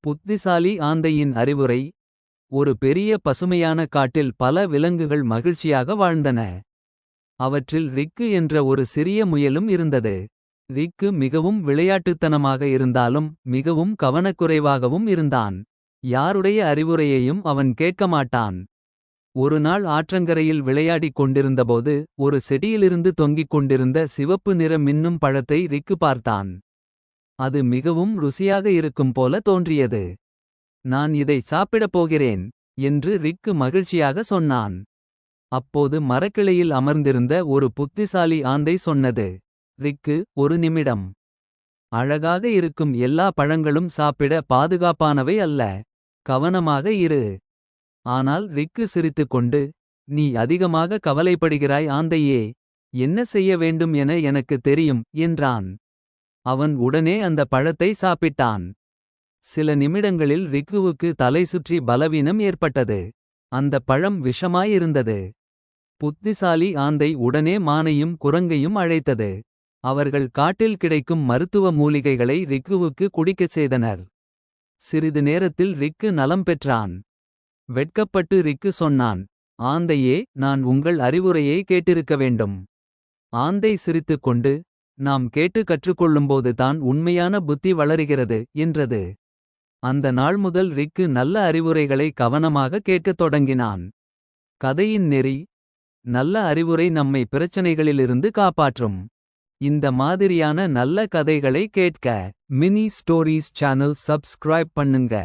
புத்திசாலி ஆந்தையின் அறிவுரை. ஒரு பெரிய பசுமையான காட்டில் பல விலங்குகள் மகிழ்ச்சியாக வாழ்ந்தன. அவற்றில் ரிக்கு என்ற ஒரு சிறிய முயலும் இருந்தது. ரிக்கு மிகவும் விளையாட்டுத்தனமாக இருந்தாலும் மிகவும் கவனக்குறைவாகவும் இருந்தான். யாருடைய அறிவுரையையும் அவன் கேட்க மாட்டான். ஒரு நாள் ஆற்றங்கரையில் விளையாடிக் கொண்டிருந்தபோது ஒரு செடியிலிருந்து தொங்கிக் கொண்டிருந்த சிவப்பு நிற மின்னும் பழத்தை ரிக்கு பார்த்தான். அது மிகவும் ருசியாக இருக்கும் போல தோன்றியது. நான் இதை சாப்பிடப் போகிறேன் என்று ரிக்கு மகிழ்ச்சியாக சொன்னான். அப்போது மரக்கிளையில் அமர்ந்திருந்த ஒரு புத்திசாலி ஆந்தை சொன்னது. ரிக்கு, ஒரு நிமிடம். அழகாக இருக்கும் எல்லா பழங்களும் சாப்பிட பாதுகாப்பானவை அல்ல. கவனமாக இரு. ஆனால் ரிக்கு சிரித்துக்கொண்டு, நீ அதிகமாக கவலைப்படுகிறாய் ஆந்தையே. என்ன செய்ய வேண்டும் என எனக்கு தெரியும் என்றான். அவன் உடனே அந்த பழத்தை சாப்பிட்டான். சில நிமிடங்களில் ரிக்குவுக்கு தலை சுற்றி பலவீனம் ஏற்பட்டது. அந்த பழம் விஷமாயிருந்தது. புத்திசாலி ஆந்தை உடனே மானையும் குரங்கையும் அழைத்தது. அவர்கள் காட்டில் கிடைக்கும் மருத்துவ மூலிகைகளை ரிக்குவுக்கு குடிக்கச் செய்தனர். சிறிது நேரத்தில் ரிக்கு நலம் பெற்றான். வெட்கப்பட்டு ரிக்கு சொன்னான். ஆந்தையே, நான் உங்கள் அறிவுரையை கேட்டிருக்க வேண்டும். ஆந்தை சிரித்துக்கொண்டு, நாம் கேட்டு கற்றுக்கொள்ளும்போது தான் உண்மையான புத்தி வளருகிறது என்றது. அந்த நாள் முதல் ரிக்கு நல்ல அறிவுரைகளை கவனமாக கேட்கத் தொடங்கினான். கதையின் நெறி. நல்ல அறிவுரை நம்மை பிரச்சனைகளிலிருந்து காப்பாற்றும். இந்த மாதிரியான நல்ல கதைகளை கேட்க மினி ஸ்டோரீஸ் சேனல் சப்ஸ்கிரைப் பண்ணுங்க.